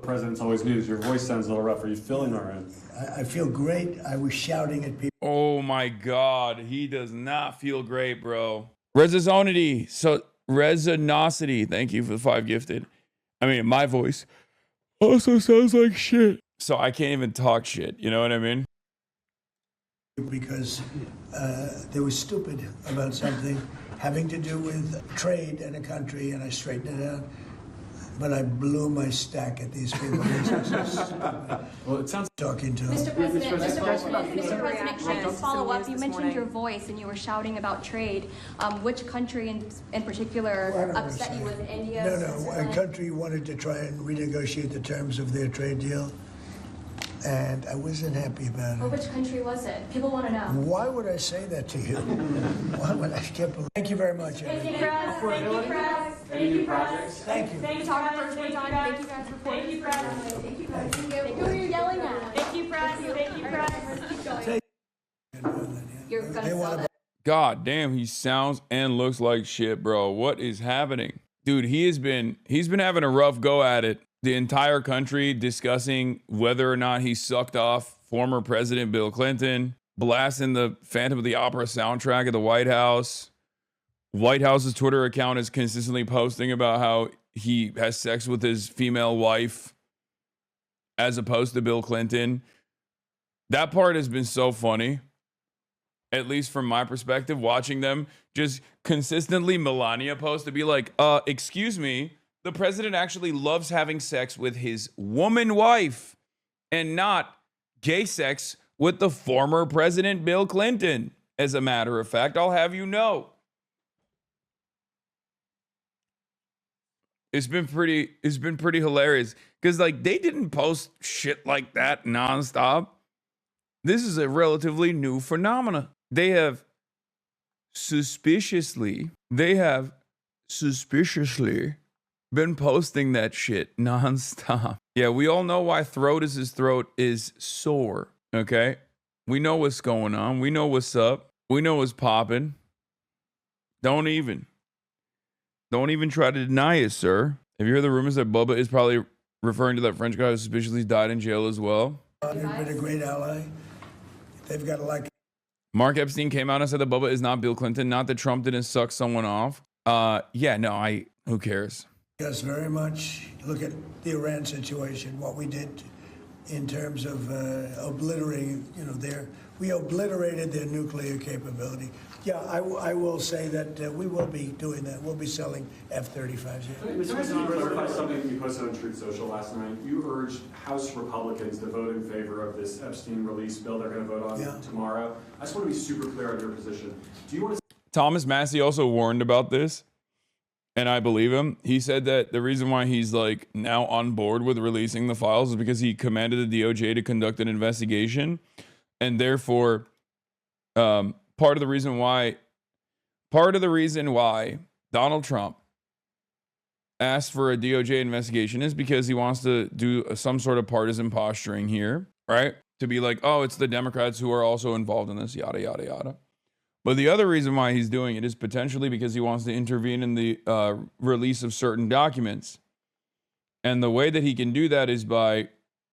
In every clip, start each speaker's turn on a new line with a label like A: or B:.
A: president's always news. Your voice sounds a little rough. Are you feeling all right?
B: I feel great. I was shouting at people.
C: Oh my God, he does not feel great, bro. Resonosity, thank you for the 5 gifted. I mean, my voice also sounds like shit. So I can't even talk shit, you know what I mean?
B: Because they were stupid about something having to do with trade in a country, and I straightened it out. But I blew my stack at these people.
A: Well, it sounds
B: talking to them.
D: Mr. President, can I just follow up? You mentioned your voice and you were shouting about trade. Which country in particular upset you with India?
B: No, a country wanted to try and renegotiate the terms of their trade deal, and I wasn't happy about it.
D: Well, which country was it? People want to know.
B: Why would I say that to you? Why would I can't believe? Thank you very much.
D: Thank you, Press. Thank you, Press.
A: Any new projects?
B: Thank you.
D: Thank you, Press. Thank you, guys. Thank you, Press. Thank you, Press. Who are you yelling at? Thank you, Press. Thank you, Press. You're gonna sell that.
C: God damn, he sounds and looks like shit, bro. What is happening? Dude, he's been having a rough go at it. The entire country discussing whether or not he sucked off former President Bill Clinton, blasting the Phantom of the Opera soundtrack at the White House. White House's Twitter account is consistently posting about how he has sex with his female wife as opposed to Bill Clinton. That part has been so funny, at least from my perspective, watching them just consistently Melania post to be like, excuse me, the president actually loves having sex with his woman wife and not gay sex with the former President Bill Clinton. As a matter of fact, I'll have you know. It's been pretty hilarious because like they didn't post shit like that nonstop. This is a relatively new phenomena. They have suspiciously been posting that shit nonstop. Yeah, we all know why his throat is sore, okay? We know what's going on. We know what's up. We know what's popping. Don't even try to deny it, sir. Have you heard the rumors that Bubba is probably referring to that French guy who suspiciously died in jail as well?
B: They've been a great ally. They've got
C: Mark Epstein came out and said that Bubba is not Bill Clinton, not that Trump didn't suck someone off. Who cares?
B: Yes, very much. Look at the Iran situation, what we did in terms of obliterating, we obliterated their nuclear capability. Yeah, I will say that we will be doing that. We'll be selling F-35s.
A: Mr. President, you clarified something you posted on Truth Social last night. You urged House Republicans to vote in favor of this Epstein release bill they're going to vote on tomorrow. I just want to be super clear on your position. Do you want to...
C: Thomas Massey also warned about this, and I believe him. He said that the reason why he's like now on board with releasing the files is because he commanded the DOJ to conduct an investigation, and therefore part of the reason why Donald Trump asked for a DOJ investigation is because he wants to do some sort of partisan posturing here, right? To be like, oh, it's the Democrats who are also involved in this, yada, yada, yada. But the other reason why he's doing it is potentially because he wants to intervene in the release of certain documents. And the way that he can do that is by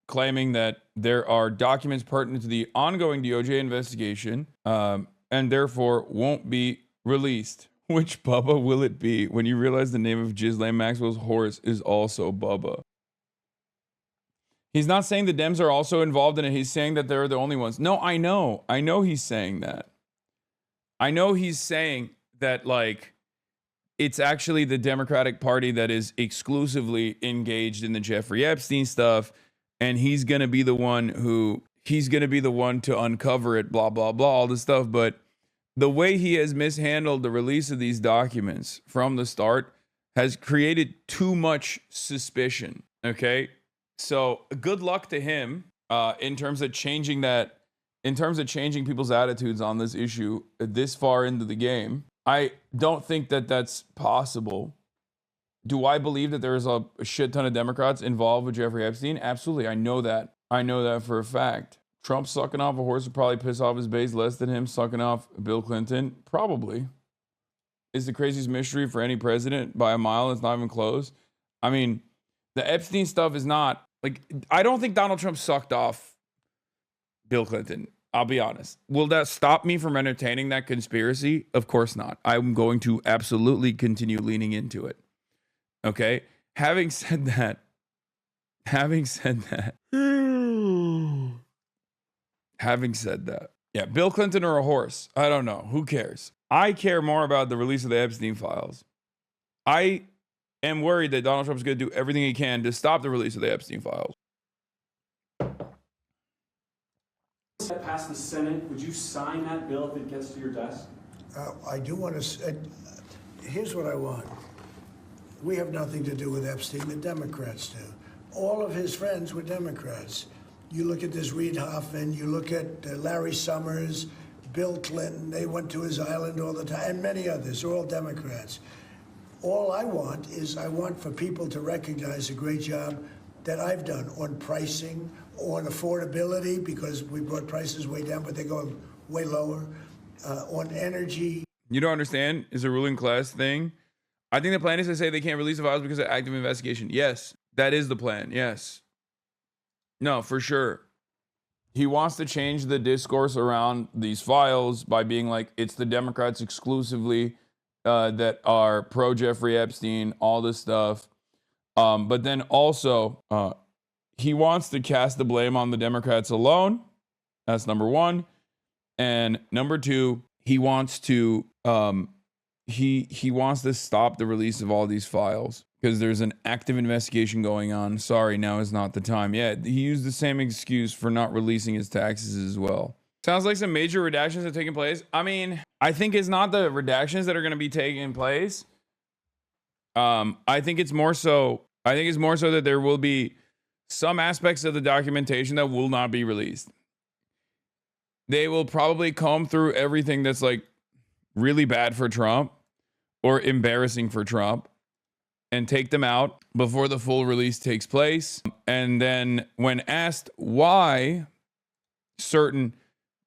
C: claiming that there are documents pertinent to the ongoing DOJ investigation, and therefore won't be released. Which Bubba will it be when you realize the name of Ghislaine Maxwell's horse is also Bubba? He's not saying the Dems are also involved in it. He's saying that they're the only ones. No, I know he's saying that. I know he's saying that, like, it's actually the Democratic Party that is exclusively engaged in the Jeffrey Epstein stuff, and he's going to be the one to uncover it, blah, blah, blah, all this stuff. But the way he has mishandled the release of these documents from the start has created too much suspicion, okay? So good luck to him in terms of changing people's attitudes on this issue this far into the game. I don't think that that's possible. Do I believe that there's a shit ton of Democrats involved with Jeffrey Epstein? Absolutely. I know that. I know that for a fact. Trump sucking off a horse would probably piss off his base less than him sucking off Bill Clinton. Probably. It's the craziest mystery for any president by a mile. It's not even close. I mean, the Epstein stuff is not Like, I don't think Donald Trump sucked off Bill Clinton. I'll be honest. Will that stop me from entertaining that conspiracy? Of course not. I'm going to absolutely continue leaning into it. Okay? Having said that, yeah, Bill Clinton or a horse? I don't know. Who cares? I care more about the release of the Epstein files. I am worried that Donald Trump's going to do everything he can to stop the release of the Epstein files.
A: That passed the Senate. Would you sign that bill if it gets to your desk?
B: I do want to. Here's what I want. We have nothing to do with Epstein. The Democrats do. All of his friends were Democrats. You look at this Reid Hoffman. You look at Larry Summers, Bill Clinton. They went to his island all the time, and many others. They're all Democrats. All I want is for people to recognize the great job that I've done on pricing, on affordability, because we brought prices way down, but they're going way lower, on energy.
C: You don't understand? It's a ruling class thing. I think the plan is to say they can't release the files because of active investigation. Yes, that is the plan. Yes. No, for sure. He wants to change the discourse around these files by being like, it's the Democrats exclusively that are pro Jeffrey Epstein, all this stuff. But then also, he wants to cast the blame on the Democrats alone. That's number one. And number two, he wants to he wants to stop the release of all these files because there's an active investigation going on. Sorry, now is not the time. Yeah, he used the same excuse for not releasing his taxes as well. Sounds like some major redactions have taken place. I mean, I think it's not the redactions that are going to be taking place. I think it's more so that there will be some aspects of the documentation that will not be released. They will probably comb through everything that's like really bad for Trump or embarrassing for Trump and take them out before the full release takes place. And then when asked why certain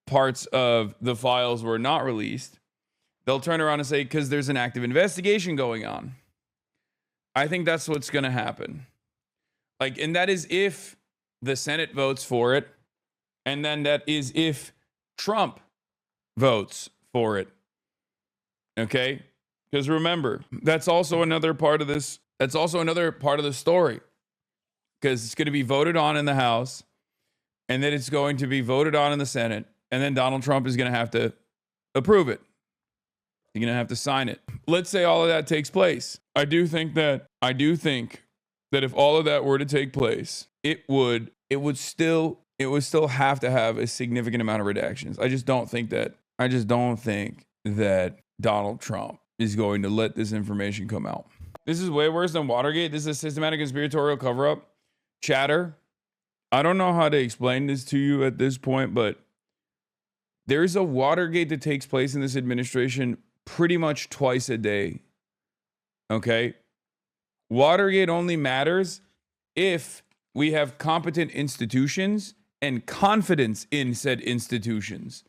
C: parts of the files were not released, they'll turn around and say, because there's an active investigation going on. I think that's what's going to happen. Like, and that is if the Senate votes for it. And then that is if Trump votes for it. Okay? Because remember, that's also another part of this. That's also another part of the story. Because it's going to be voted on in the House. And then it's going to be voted on in the Senate. And then Donald Trump is going to have to approve it. You're going to have to sign it. Let's say all of that takes place. I do think that if all of that were to take place, it would still have to have a significant amount of redactions. I just don't think that Donald Trump is going to let this information come out. This is way worse than Watergate. This is a systematic conspiratorial cover-up. Chatter. I don't know how to explain this to you at this point, but there's a Watergate that takes place in this administration pretty much twice a day. Okay? Watergate only matters if we have competent institutions and confidence in said institutions.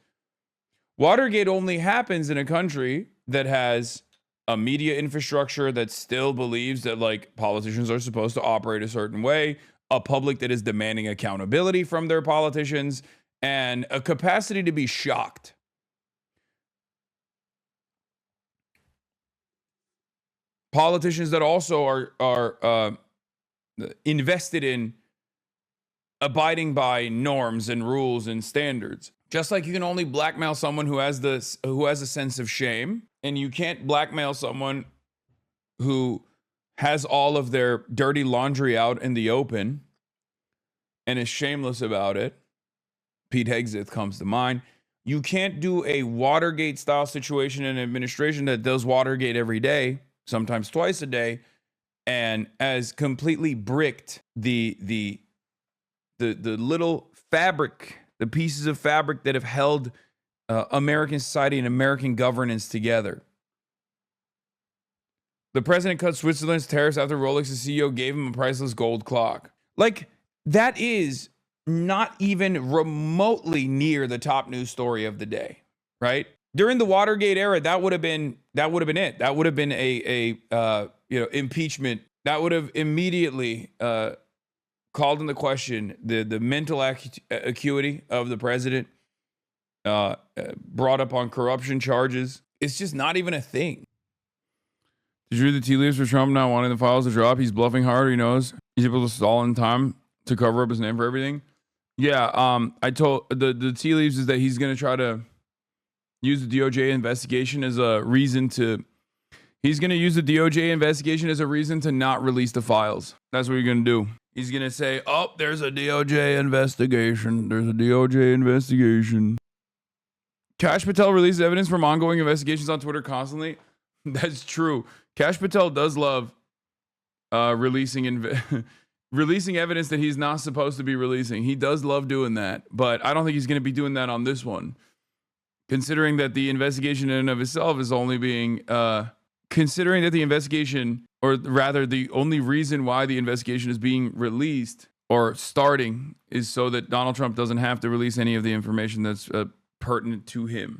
C: Watergate only happens in a country that has a media infrastructure that still believes that like politicians are supposed to operate a certain way, a public that is demanding accountability from their politicians, and a capacity to be shocked. Politicians that also are invested in abiding by norms and rules and standards. Just like you can only blackmail someone who has a sense of shame, and you can't blackmail someone who has all of their dirty laundry out in the open and is shameless about it. Pete Hegseth comes to mind. You can't do a Watergate style situation in an administration that does Watergate every day, sometimes twice a day, and has completely bricked the little fabric, the pieces of fabric that have held American society and American governance together. The president cut Switzerland's tariffs after Rolex's CEO gave him a priceless gold clock. Like, that is not even remotely near the top news story of the day, right? During the Watergate era, that would have been it. That would have been a impeachment. That would have immediately called into question the mental acuity of the president, brought up on corruption charges. It's just not even a thing. Did you read the tea leaves for Trump not wanting the files to drop? He's bluffing hard. He knows he's able to stall in time to cover up his name for everything. Yeah, I told the tea leaves is that he's going to try to use the DOJ investigation as a reason to. He's going to use the DOJ investigation as a reason to not release the files. That's what you're going to do. He's going to say, oh, there's a DOJ investigation. There's a DOJ investigation. Kash Patel releases evidence from ongoing investigations on Twitter constantly. That's true. Kash Patel does love releasing releasing evidence that he's not supposed to be releasing. He does love doing that, but I don't think he's going to be doing that on this one. Considering that the investigation in and of itself is only being... considering that the investigation, or rather the only reason why the investigation is being released or starting is so that Donald Trump doesn't have to release any of the information that's pertinent to him.